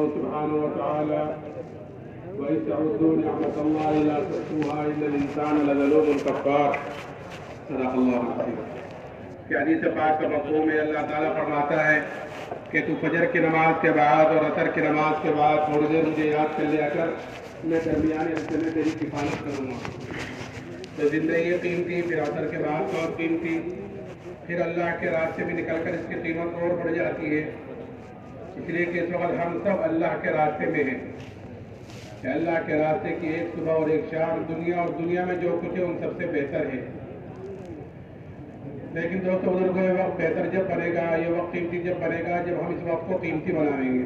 الله سبحانه وتعالى وإذ تعدوا نعمة الله لا تحصوها إن الإنسان لظلوم كفار صدق الله العظيم. کہ حدیث پاک کا مفہوم ہے اللہ تعالیٰ فرماتا ہے کہ تو فجر کی نماز کے بعد اور عصر کی نماز کے بعد تھوڑی دیر مجھے یاد کر لیا کر، میں درمیانے راستے میں تیری کفالت کروں گا. تو زندگی قیمتی، پھر عصر کے بعد اور قیمتی، پھر اللہ کے راستے میں نکل کر اس کی قیمت اور بڑھ جاتی ہے. اس لیے کہ اس وقت ہم سب اللہ کے راستے میں ہیں کہ اللہ کے راستے کی ایک صبح اور ایک شام، دنیا اور دنیا میں جو کچھ ہے ان سب سے بہتر ہے. لیکن دوستو بزرگوں، یہ وقت بہتر جب بنے گا، یہ وقت قیمتی جب بنے گا جب ہم اس وقت کو قیمتی بنائیں گے.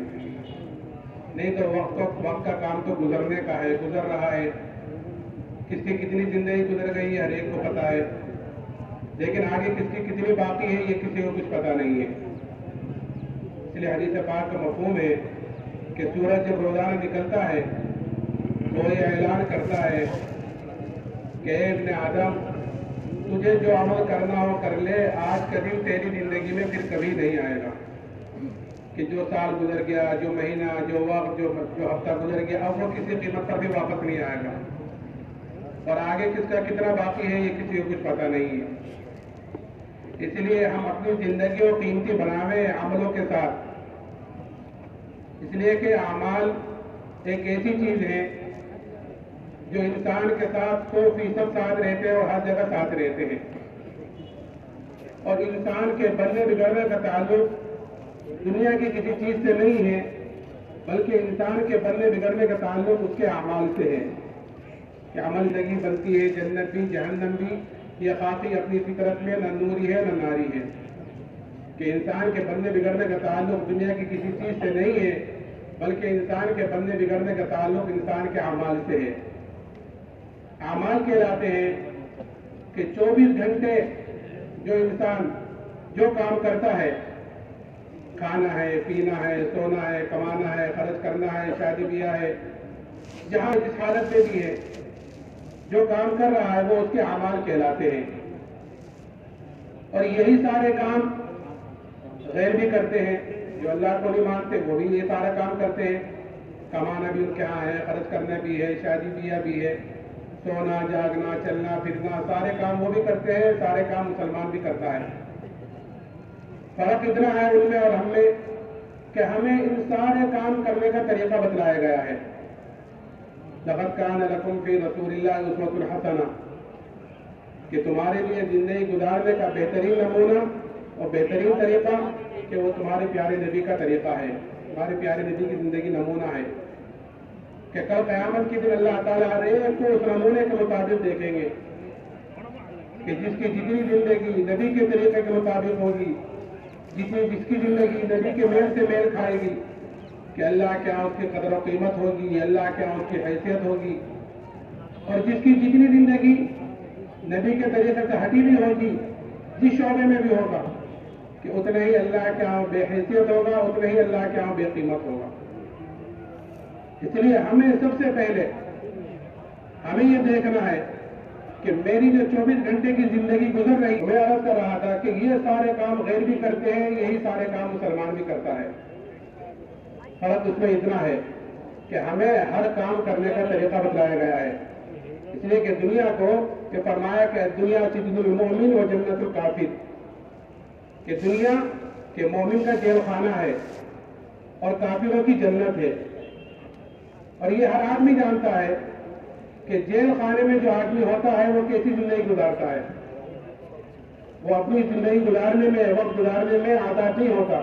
نہیں تو وقت کا کام تو گزرنے کا ہے، گزر رہا ہے. کس کی کتنی زندگی گزر گئی ہے ہر ایک کو پتا ہے، لیکن آگے کس کی کتنی باقی ہے یہ کسی کو کچھ پتا نہیں ہے. اس لیے حدیث پاک کا مفہوم ہے کہ سورج جب روزانہ نکلتا ہے تو یہ اعلان کرتا ہے کہ اے ابن آدم، تجھے جو عمل کرنا ہو کر لے، آج کا دن تیری زندگی میں پھر کبھی نہیں آئے گا. کہ جو سال گزر گیا، جو مہینہ، جو وقت، جو ہفتہ گزر گیا، اب وہ کسی قیمت پر بھی واپس نہیں آئے گا. اور آگے کس کا کتنا باقی ہے یہ کسی کو کچھ پتہ نہیں ہے. اس لیے ہم اپنی زندگی کو قیمتی بناویں عملوں کے ساتھ. اس لیے کہ اعمال ایک ایسی چیز ہے جو انسان کے ساتھ 100% ساتھ رہتے ہیں اور ہر جگہ ساتھ رہتے ہیں. اور انسان کے بننے بگڑنے کا تعلق دنیا کی کسی چیز سے نہیں ہے، بلکہ انسان کے بننے بگڑنے کا تعلق اس کے اعمال سے ہے. کہ عمل زندگی بنتی ہے، جنت بھی جہنم بھی، یہ خاصی اپنی فطرت میں نہ نوری ہے نہ ناری ہے. کہ انسان کے بننے بگڑنے کا تعلق دنیا کی کسی چیز سے نہیں ہے، بلکہ انسان کے بننے بگڑنے کا تعلق انسان کے اعمال سے ہے. اعمال کہلاتے ہیں کہ 24 گھنٹے جو انسان جو کام کرتا ہے، کھانا ہے، پینا ہے، سونا ہے، کمانا ہے، خرچ کرنا ہے، شادی بیاہ ہے، جہاں جس حالت میں بھی ہے جو کام کر رہا ہے وہ اس کے اعمال کہلاتے ہیں. اور یہی سارے کام غیر بھی کرتے ہیں، جو اللہ کو نہیں مانتے وہ بھی یہ سارا کام کرتے ہیں. کمانا بھی ان کے ہاں ہے، خرچ کرنا بھی ہے، شادی بیاہ بھی ہے، سونا جاگنا چلنا پھرنا سارے کام وہ بھی کرتے ہیں، سارے کام مسلمان بھی کرتا ہے. فرق اتنا ہے ان میں اور ہم میں کہ ہمیں ان سارے کام کرنے کا طریقہ بتلایا گیا ہے. لقد کان لکم فی رسول اللہ اسوۃ حسنہ، کہ تمہارے لیے زندگی گزارنے کا بہترین نمونہ اور بہترین طریقہ کہ وہ تمہارے پیارے نبی کا طریقہ ہے، تمہارے پیارے نبی کی زندگی نمونہ ہے. کہ کل قیامت کے دن اللہ تعالیٰ ہر ایک کو اس نمونے کے مطابق دیکھیں گے کہ جس کی جتنی زندگی نبی کے طریقے کے مطابق ہوگی، جس کی زندگی نبی کے میل سے میل کھائے گی، کہ اللہ کے یہاں اس کی قدر و قیمت ہوگی، اللہ کے یہاں اس کی حیثیت ہوگی. اور جس کی جتنی زندگی نبی کے طریقے سے ہٹی بھی ہوگی، جس شعبے میں بھی ہوگا، کہ اتنے ہی اللہ کے یہاں بے حیثیت ہوگا، اتنے ہی اللہ کے یہاں بے قیمت ہوگا. اس لیے ہمیں سب سے پہلے ہمیں یہ دیکھنا ہے کہ میری جو 24 گھنٹے کی زندگی گزر رہی، میں عرض کر رہا تھا کہ یہ سارے کام غیر بھی کرتے ہیں، یہی سارے کام مسلمان بھی کرتا ہے. فرق اس میں اتنا ہے کہ ہمیں ہر کام کرنے کا طریقہ بتلایا گیا ہے. اس لیے کہ دنیا کو کہ فرمایا کہ دنیا سجن المؤمن و جنت الکافر، کہ دنیا کے مومن کا جیل خانہ ہے اور کافروں کی جنت ہے. اور یہ ہر آدمی جانتا ہے کہ جیل خانے میں جو آدمی ہوتا ہے وہ کیسی زندگی گزارتا ہے. وہ اپنی زندگی گزارنے میں، وقت گزارنے میں آزاد نہیں ہوتا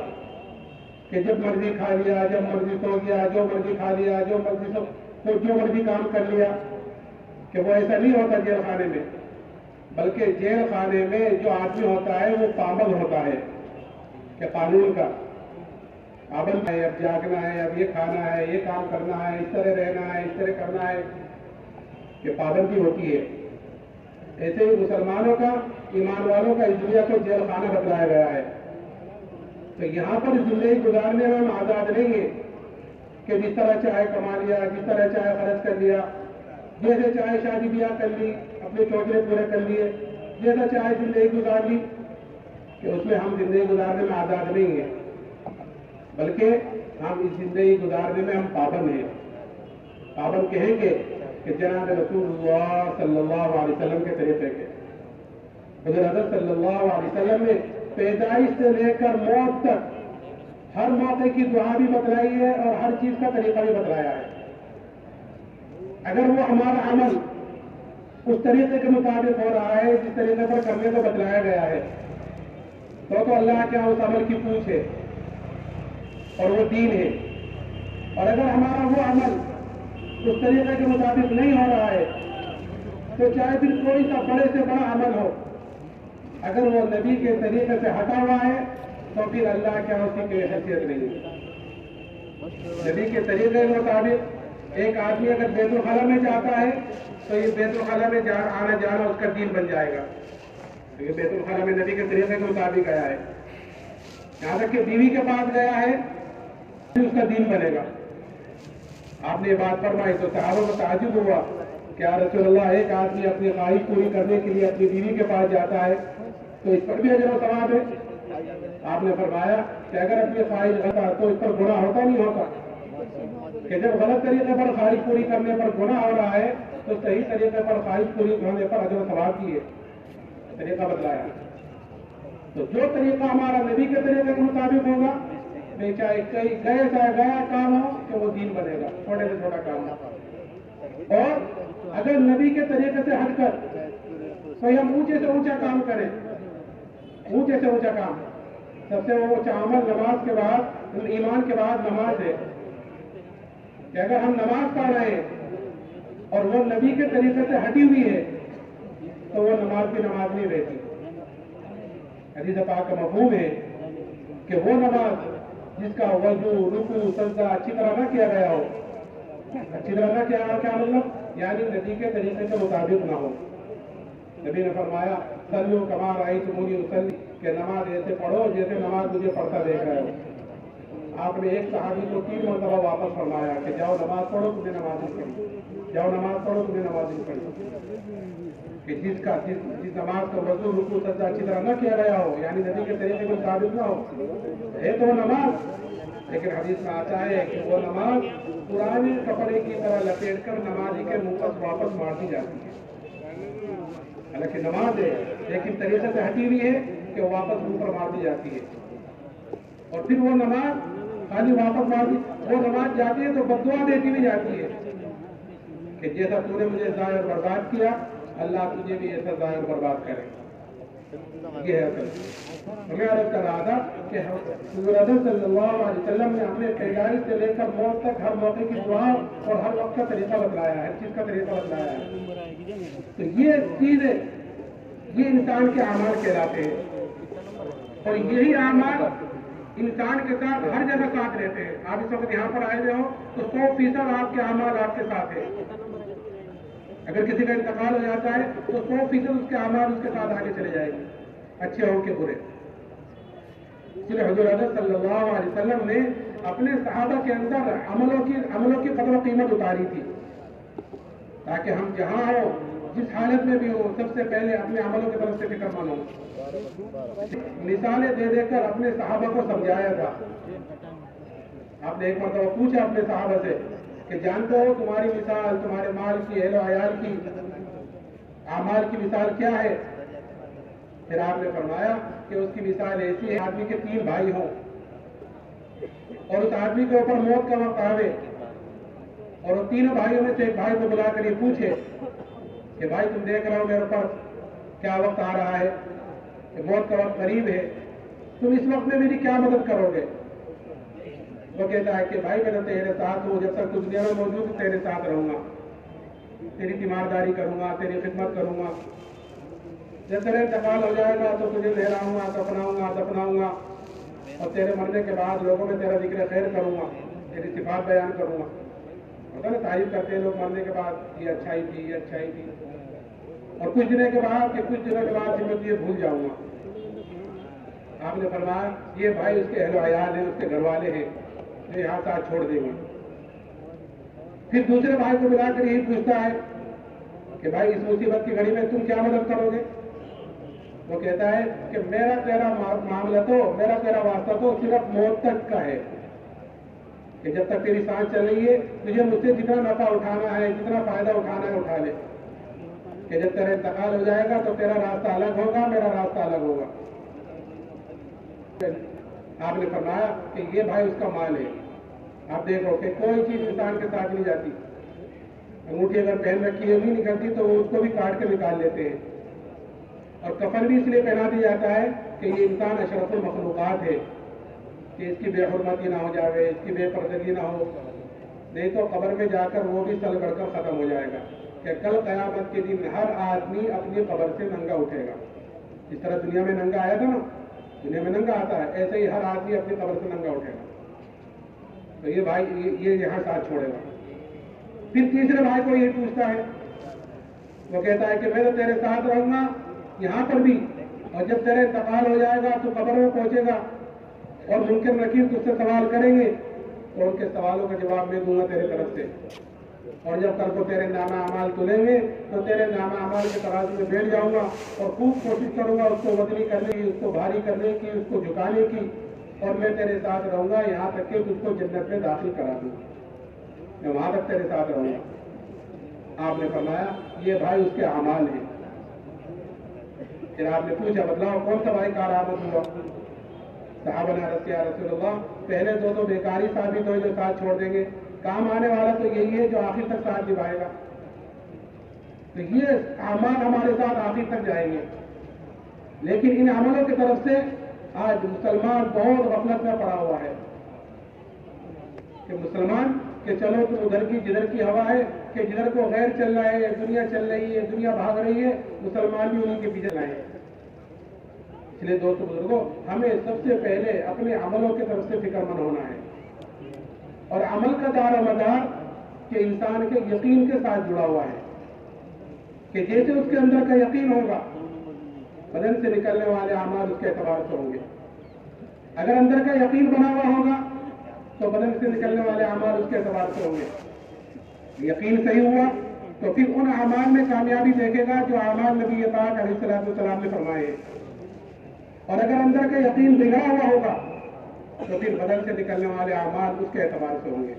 کہ جب مرضی کھا لیا، جب مرضی سو گیا، جو مرضی کھا لیا، جو مرضی کام کر لیا. کہ وہ ایسا نہیں ہوتا جیل خانے میں، بلکہ جیل خانے میں جو آدمی ہوتا ہے وہ پابند ہوتا ہے کہ قانون کا پابند ہے. اب جاگنا ہے، اب یہ کھانا ہے، یہ کام کرنا ہے، اس طرح رہنا ہے، اس طرح کرنا ہے، کہ پابندی ہوتی ہے. ایسے ہی مسلمانوں کا، ایمان والوں کا اس دنیا کو جیل خانہ بتلایا گیا ہے. تو یہاں پر زندگی گزارنے میں ہم آزاد نہیں ہیں کہ جس طرح چاہے کما لیا، جس طرح چاہے خرچ کر لیا، جیسے چاہے شادی بیاہ کر لی، اپنے چوکرے پورے کر لیے، جیسا چاہے زندگی گزار لی. کہ اس میں ہم زندگی گزارنے میں آزاد نہیں ہیں، بلکہ ہم اس زندگی گزارنے میں ہم پابند ہیں. پابند کہیں گے کہ جناب رسول اللہ صلی اللہ علیہ وسلم کے طریقے کے. حضور حضرت صلی اللہ علیہ وسلم نے پیدائش سے لے کر موت تک ہر موقع کی دعا بھی بتلائی ہے اور ہر چیز کا طریقہ بھی بتلایا ہے. اگر وہ ہمارا عمل اس طریقے کے مطابق ہو رہا ہے جس طریقے پر کرنے کو بتلایا گیا ہے تو اللہ کیا اس عمل کی پوچھ ہے اور وہ دین ہے. اور اگر ہمارا وہ عمل اس طریقے کے مطابق نہیں ہو رہا ہے تو چاہے پھر کوئی سا بڑے سے بڑا عمل ہو، اگر وہ نبی کے طریقے سے ہٹا ہوا ہے تو پھر اللہ کیا اسی کی حیثیت نہیں ہے. نبی کے طریقے کے مطابق ایک آدمی اگر بیت الخلا میں جاتا ہے تو یہ بیت الخلا میں آنا جانا اس کا دین بن جائے گا. یہ بیت الخلا میں نبی کے طریقے کے مطابق گیا ہے. یہاں تک کہ بیوی کے پاس گیا ہے اس کا دین بنے گا. آپ نے یہ بات فرمائی تو صحابہ کو تعجب ہوا کہ یا رسول اللہ، ایک آدمی اپنی خواہش پوری کرنے کے لیے اپنی بیوی کے پاس جاتا ہے تو اس پر بھی اجر و ثواب ہے. آپ نے فرمایا کہ اگر اپنی خواہش ہوتا تو اس پر گناہ ہوتا نہیں ہوتا، کہ جب غلط طریقے پر خواہش پوری کرنے پر گناہ ہو رہا ہے تو صحیح طریقے پر خواہش پوری کرنے پر اجر و ثواب کی ہے. طریقہ بتلایا. تو جو طریقہ ہمارا نبی کے طریقے کے مطابق ہوگا، چاہے کئی گیا کام ہو کہ وہ دین بنے گا، چھوٹے سے چھوٹا کام ہو. اور اگر نبی کے طریقے سے ہٹ کر کوئی ہم اونچے سے اونچا کام کریں، اونچے سے اونچا کام، سب سے اونچا عمل نماز کے بعد، ایمان کے بعد نماز ہے، کہ اگر ہم نماز پڑھ رہے ہیں اور وہ نبی کے طریقے سے ہٹی ہوئی ہے تو وہ نماز کی نماز نہیں رہتی. حدیث پاک کا مفہوم ہے کہ وہ نماز جس کا وضو، رکوع، سجدہ اچھی طرح نہ کیا گیا ہو، اچھی طرح نہ کیا گیا کیا مطلب؟ یعنی نبی کے طریقے کے مطابق نہ ہو. نبی نے فرمایا صلو کما رأیتمونی اصلی، کہ نماز ایسے پڑھو جیسے نماز مجھے پڑھتا دیکھ رہے ہو. آپ نے ایک صحابی کو 3 مرتبہ واپس فرمایا کہ جاؤ نماز پڑھو، تمہیں نماز نہیں پڑھی، جاؤ نماز پڑھو، تمہیں نماز نہیں پڑھی. کہ جس نماز کا وضو، رکوع، سجدہ اچھی طرح نہ کیا گیا ہو، یعنی نبی کے طریقے کے مطابق نہ ہو، ہے تو وہ نماز. لیکن حدیث میں آتا ہے کہ وہ نماز پرانے کپڑے کی طرح لپیٹ کر نمازی کے منہ پر واپس مار دی جاتی ہے. حالانکہ نماز ہے لیکن طریقے سے ہٹی ہوئی ہے کہ وہ واپس منہ پر مار دی جاتی ہے. اور پھر وہ نماز خالی واپس مار دی، وہ نماز جاتی ہے تو بددعا دیتی بھی جاتی ہے کہ جیسا تو نے مجھے ضائع اور برباد کیا، اللہ تجھے بھی ایسا ضائع اور برباد کرے. یہ ہے اصل. ہمیں عرض کر رہا تھا کہ حضور صلی اللہ علیہ وسلم نے اپنے پیدائش سے لے کر موت تک ہر موقع کی دعا اور ہر وقت کا طریقہ بتلایا ہے، ہر چیز کا طریقہ بتلایا ہے. تو یہ چیزیں، یہ انسان کے اعمال کہلاتے ہیں. اور یہی اعمال انسان کے ساتھ ہر جگہ ساتھ رہتے ہیں. آپ اس وقت یہاں پر آئے ہوئے ہو تو 100% آپ کے اعمال آپ کے ساتھ ہیں. اگر کسی کا انتقال ہو جاتا ہے تو 100% اس کے اعمال اس کے ساتھ آگے چلے جائیں گے، اچھے ہوں کہ برے. اس لیے حضور حضرت صلی اللہ علیہ وسلم نے اپنے صحابہ کے اندر عملوں کی قدر و قیمت اتاری تھی، تاکہ ہم جہاں ہو، جس حالت میں بھی ہو، سب سے پہلے اپنے عملوں کی طرف سے فکر مند ہوں. مثالیں دے دے کر اپنے صحابہ کو سمجھایا تھا. آپ نے ایک مرتبہ پوچھا اپنے صحابہ سے کہ جانتے ہو تمہاری مثال، تمہارے مال کی، اہل و عیال کی، اعمال کی مثال کیا ہے؟ پھر آپ نے فرمایا کہ اس کی مثال ایسی ہے، آدمی کے 3 بھائی ہوں اور اس آدمی کے اوپر موت کا وقت آوے اور وہ تینوں بھائیوں میں سے ایک بھائی کو بلا کر یہ پوچھے کہ بھائی تم دیکھ رہے ہو میرے اوپر کیا وقت آ رہا ہے، کہ موت کا وقت قریب ہے، تم اس وقت میں میری کیا مدد کرو گے؟ وہ کہتا ہے کہ بھائی میں تو تیرے ساتھ ہوں، جب تک کچھ دنیا میں موجود ہوں تیرے ساتھ رہوں گا، تیری تیمارداری کروں گا، تیری خدمت کروں گا. جب تیرا انتقال ہو جائے گا تو تجھے لے رہا ہوں گا، دفناؤں گا اور تیرے مرنے کے بعد لوگوں میں تیرا ذکر خیر کروں گا، تیری صفات بیان کروں گا. ہوتا نا تعریف کرتے ہیں لوگ مرنے کے بعد، یہ اچھائی تھی، یہ اچھائی تھی، اور کچھ دنوں کے بعد میں یہ بھول جاؤں گا. آپ نے فرمایا یہ بھائی اس کے اہل و عیال ہیں، اس کے گھر والے ہیں جو یہاں ساتھ چھوڑ دیں گے. پھر دوسرے بھائی کو ملا کر یہی پوچھتا ہے کہ بھائی اس مصیبت کی گھڑی میں تم کیا مدد کرو گے؟ وہ کہتا ہے کہ میرا تیرا معاملہ تو، میرا تیرا واسطہ تو صرف موت تک کا ہے، کہ جب تک تیری سانس چل رہی ہے تجھے مجھ سے جتنا نفع اٹھانا ہے، جتنا فائدہ اٹھانا ہے اٹھا لے، کہ جب تیرا انتقال ہو جائے گا تو تیرا راستہ الگ ہوگا، میرا راستہ الگ ہوگا۔ آپ نے فرمایا کہ یہ بھائی اس کا مال ہے۔ آپ دیکھو کہ کوئی چیز انسان کے ساتھ نہیں جاتی، انگوٹھی اگر پہن رکھی ہے نہیں نکلتی تو اس کو بھی کاٹ کے نکال لیتے ہیں، اور کفن بھی اس لیے پہنا دیا جاتا ہے کہ یہ انسان اشرف المخلوقات ہے، کہ اس کی بے حرمتی نہ ہو جائے، اس کی بے پردگی نہ ہو، نہیں تو قبر میں جا کر وہ بھی سل گڑ کر ختم ہو جائے گا، کہ کل قیامت کے دن ہر آدمی اپنی قبر سے ننگا اٹھے گا۔ جس طرح دنیا میں ننگا آیا تھا نا، دنیا میں ننگا آتا ہے، ایسے ہی ہر آدمی اپنی قبر سے ننگا اٹھے گا۔ تو یہ بھائی یہ یہاں ساتھ چھوڑے گا۔ پھر تیسرے بھائی کو یہ پوچھتا ہے، وہ کہتا ہے کہ میں تو تیرے ساتھ رہوں گا یہاں پر بھی، اور جب تیرا انتقال ہو جائے گا تو قبر میں پہنچے گا اور منکر نکیر تجھ سے سوال کریں گے، اور ان کے سوالوں کا جواب میں دوں گا تیرے طرف سے، اور جب کل کو تیرے نامہ اعمال تلیں گے تو تیرے نامہ اعمال کے ترازو میں بیٹھ جاؤں گا اور خوب کوشش کروں گا اس کو وزنی کرنے کی، اس کو بھاری کرنے کی، اس کو جھکانے کی، اور میں تیرے ساتھ رہوں گا یہاں تک کہ تجھ کو جنت میں داخل کرا دوں گا، میں وہاں تک تیرے ساتھ رہوں گا۔ آپ نے فرمایا یہ بھائی اس کے اعمال ہیں۔ پھر آپ نے پوچھا بتلاؤ کون سا بھائی کارآمد ہوا؟ صحابہ نے عرض کیا رسول اللہ پہلے دو بیکاری ثابت ہوئے جو ساتھ چھوڑ دیں گے، کام آنے والا تو یہی ہے جو آخر تک ساتھ نبھائے گا۔ تو یہ اعمال ہمارے ساتھ آخر تک جائیں گے، لیکن ان عملوں کی طرف سے آج مسلمان بہت غفلت میں پڑا ہوا ہے، کہ مسلمان کہ چلو تم ادھر کی جدھر کی ہوا ہے، کہ جدھر کو غیر چل رہا ہے، دنیا چل رہی ہے، دنیا بھاگ رہی ہے، مسلمان بھی انہیں کے پیچھے لائے۔ اس لیے دوستو بزرگوں، ہمیں سب سے پہلے اپنے عملوں کی طرف سے فکر مند ہونا ہے، اور عمل کا دار و مدار کہ انسان کے یقین کے ساتھ جڑا ہوا ہے، کہ جیسے اس کے اندر کا یقین ہوگا بدن سے نکلنے والے اعمال اس کے اعتبار سے ہوں گے۔ اگر اندر کا یقین بنا ہوا ہوگا تو بدن سے نکلنے والے اعمال اس کے اعتبار سے ہوں گے۔ یقین صحیح ہوا تو پھر ان اعمال میں کامیابی دیکھے گا جو اعمال نبی پاک علیہ السلام نے فرمائے، اور اگر اندر کا یقین بگڑا ہوا ہوگا تو پھر بدن سے نکلنے والے اعمال اس کے اعتبار سے ہوں گے۔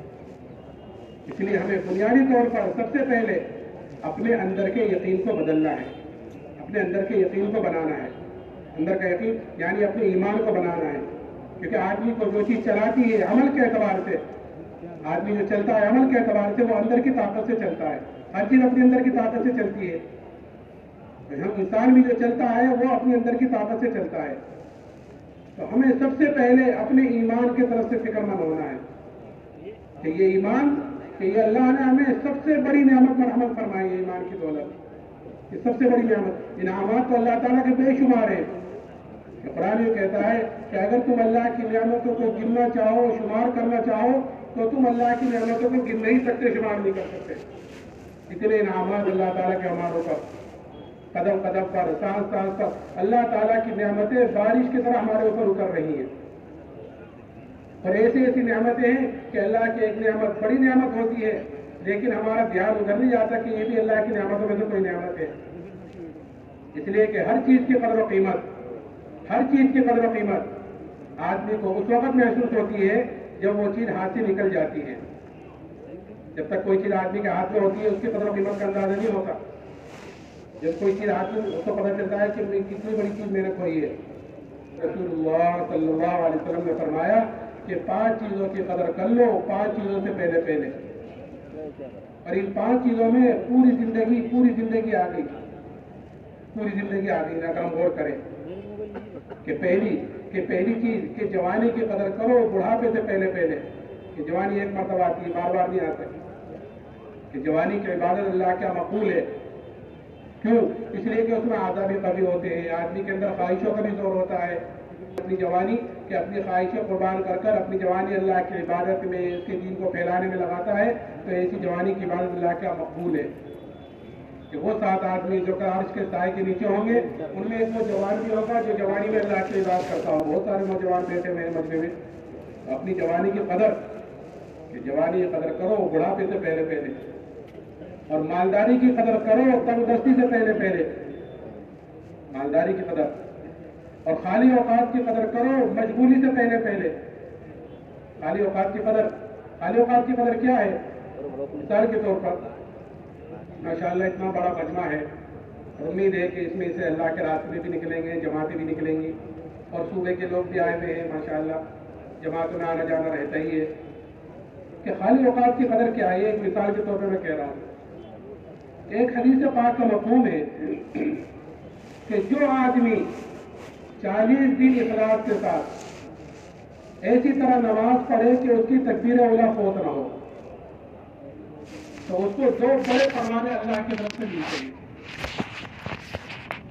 اس لیے ہمیں بنیادی طور پر سب سے پہلے اپنے اندر کے یقین کو بدلنا ہے، اپنے اندر کے یقین کو بنانا ہے۔ اندر کا یقین یعنی اپنے ایمان کو بنانا ہے، کیونکہ آدمی کو جو چیز چلاتی ہے عمل کے اعتبار سے، آدمی جو چلتا ہے عمل کے اعتبار سے وہ اندر کی طاقت سے چلتا ہے، ہر چیز اپنے اندر کی طاقت سے چلتی ہے۔ انسان بھی جو چلتا ہے وہ اپنے اندر کی طاقت سے چلتا ہے۔ تو ہمیں سب سے پہلے اپنے ایمان کی طرف سے فکر مند ہونا ہے کہ یہ ایمان، کہ یہ اللہ نے ہمیں سب سے بڑی نعمت پر عمل فرمائی ہے، ایمان کی دولت، یہ سب سے بڑی نعمت۔ انعامات تو اللہ تعالیٰ کے بے شمار ہیں۔ قرآن یہ کہتا ہے کہ اگر تم اللہ کی نعمتوں کو گننا چاہو، شمار کرنا چاہو تو تم اللہ کی نعمتوں کو گن نہیں سکتے، شمار نہیں کر سکتے۔ اتنے انعامات اللہ تعالیٰ کے ہماروں پر، قدم قدم پر، سانس سانس پر اللہ تعالیٰ کی نعمتیں بارش کی طرح ہمارے اوپر اتر رہی ہیں، اور ایسی ایسی نعمتیں ہیں کہ اللہ کی ایک نعمت بڑی نعمت ہوتی ہے لیکن ہمارا دھیان ادھر نہیں جاتا کہ یہ بھی اللہ کی نعمتوں میں سے کوئی نعمت ہے۔ اس لیے کہ ہر چیز کی قدر و قیمت، ہر چیز کی قدر و قیمت آدمی کو اس وقت محسوس ہوتی ہے جب وہ چیز ہاتھ سے نکل جاتی ہے۔ جب تک کوئی چیز آدمی کے ہاتھ میں ہوتی ہے اس کی قدر و قیمت کا اندازہ نہیں ہوتا۔ جب کوئی چیز ہاتھ میں اس کو پتہ چلتا ہے کہ کتنی بڑی چیز میں نے کھوئی ہے۔ رسول اللہ صلی اللہ علیہ وسلم نے فرمایا کہ 5 چیزوں کی قدر کر لو 5 چیزوں سے پہلے، اور ان 5 چیزوں میں پوری زندگی آ گئی، اگر ہم غور کریں کہ پہلی چیز کہ جوانی کی قدر کرو بڑھاپے سے پہلے، کہ جوانی ایک مرتبہ آتی ہے، بار بار نہیں آتا، کہ جوانی کی عبادت اللہ کیا مقبول ہے۔ کیوں؟ اس لیے کہ اس میں آداب بھی قوی ہوتے ہیں، آدمی کے اندر خواہشوں کا بھی زور ہوتا ہے، اپنی جوانی کہ اپنی خواہشیں قربان کر اپنی جوانی اللہ کی عبادت میں، اس کے دین کو پھیلانے میں لگاتا ہے، تو ایسی جوانی کی عبادت اللہ کیا مقبول ہے۔ کہ وہ 7 آدمی جو کہ عرش کے سائے کے نیچے ہوں گے، ان میں ایک وہ جوان بھی ہوگا جو جوانی میں اللہ کی عبادت کرتا ہو۔ بہت سارے نوجوان بیٹھے میرے مجمع میں، اپنی جوانی کی قدر، کہ جوانی کی قدر کرو بڑھاپے سے پہلے، اور مالداری کی قدر کرو تنگ دستی سے پہلے، مالداری کی قدر، اور خالی اوقات کی قدر کرو مشغولی سے پہلے، خالی اوقات کی قدر، خالی اوقات کی قدر کیا ہے؟ مثال کے طور پر ماشاءاللہ اتنا بڑا مجمع ہے، امید ہے کہ اس میں سے اللہ کے راستے میں بھی نکلیں گے، جماعتیں بھی نکلیں گی، اور صوبے کے لوگ بھی آئے ہوئے ہیں ماشاءاللہ، جماعتوں میں آنا جانا رہتا ہی ہے کہ خالی اوقات کی قدر کیا ہے۔ ایک مثال کے طور پر میں کہہ رہا ہوں، ایک حدیث پاک کا مفہوم ہے کہ جو آدمی 40 دن اخلاص کے ساتھ ایسی طرح نماز پڑھے کہ اس کی تکبیر اولیٰ فوت نہ ہو، تو اس کو 2 بڑے پروانے اللہ کی طرف سے ملتے ہیں۔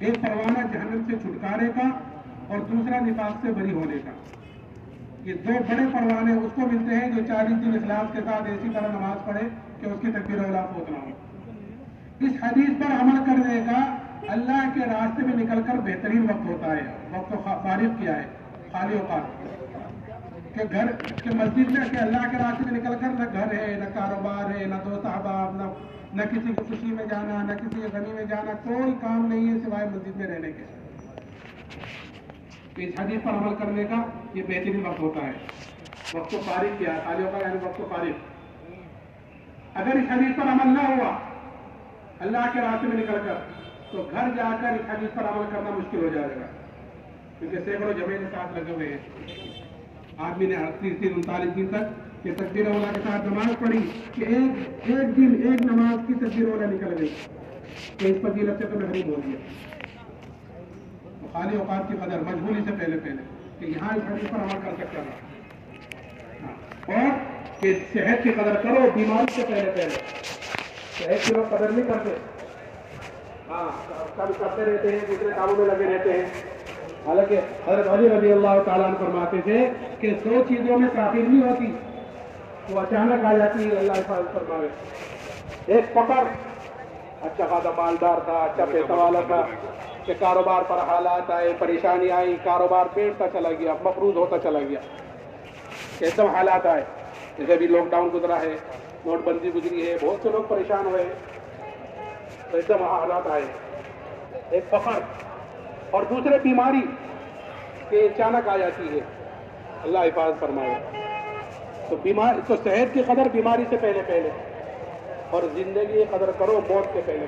ایک پروانہ جہنم سے چھٹکارے کا اور دوسرا نفاق سے بری ہونے کا۔ یہ 2 بڑے پروانے اس کو ملتے ہیں جو 40 دن اخلاص کے ساتھ ایسی طرح نماز پڑھے کہ اس کی تکبیر اولیٰ فوت نہ ہو۔ اس حدیث پر عمل کرنے کا اللہ کے راستے میں نکل کر بہترین وقت ہوتا ہے۔ وقت کو فارغ کیا ہے؟ خالی اوقات کہ گھر کہ مسجد میں کہ اللہ کے راستے میں نکل کر نہ گھر ہے، نہ کاروبار ہے، نہ دوست احباب، نہ کسی کی خوشی میں جانا، نہ کسی کی غمی میں جانا، کوئی کام نہیں ہے سوائے مسجد میں رہنے کے۔ اس حدیث پر عمل کرنے کا یہ بہترین وقت ہوتا ہے۔ وقت کو فارغ کیا، خالی اوقات یعنی وقت کو فارغ۔ اگر اس حدیث پر عمل نہ ہوا اللہ کے راستے میں نکل کر، تو گھر جا کر اس حدیث پر عمل کرنا مشکل ہو جائے گا، کیونکہ سینکڑوں جمعے کے ساتھ لگے ہوئے ہیں۔ آدمی نے 38 دن 39 دن تک یہ تکبیر اولیٰ کے ساتھ نماز پڑھی کہ ایک دن ایک نماز کی تکبیر اولیٰ نکل گئی، کہ اس فضیلت سے تو محروم ہو گیا۔ تو خالی اوقات کی قدر مجبوری سے پہلے کہ یہاں اس حدیث پر عمل کر سکتا تھا، اور کہ صحت کی قدر کرو بیماری سے پہلے۔ صحت کی لوگ قدر نہیں کرتے، کام کرتے رہتے ہیں، دوسرے کاموں میں لگے رہتے ہیں۔ حالانکہ حضرت علی رضی اللہ تعالیٰ عنہ فرماتے تھے کہ 2 چیزوں میں تاخیر نہیں ہوتی، وہ اچانک آ جاتی ہے، اللہ حفاظت فرمائے۔ ایک فقر، اچھا خاصا مالدار تھا، اچھا پیسہ والا تھا، کہ کاروبار پر حالات آئے، پریشانی آئی، کاروبار بیٹھتا چلا گیا، مفروض ہوتا چلا گیا، کیسے حالات آئے، جیسے بھی لاک ڈاؤن گزرا ہے، نوٹ بندی گزری ہے، بہت سے لوگ پریشان ہوئے، تو ایسے حالات آئے۔ ایک فقر اور دوسرے بیماری کہ اچانک آ جاتی ہے، اللہ حفاظت فرمائے۔ تو صحت کی قدر بیماری سے پہلے، اور زندگی کی قدر کرو موت سے پہلے۔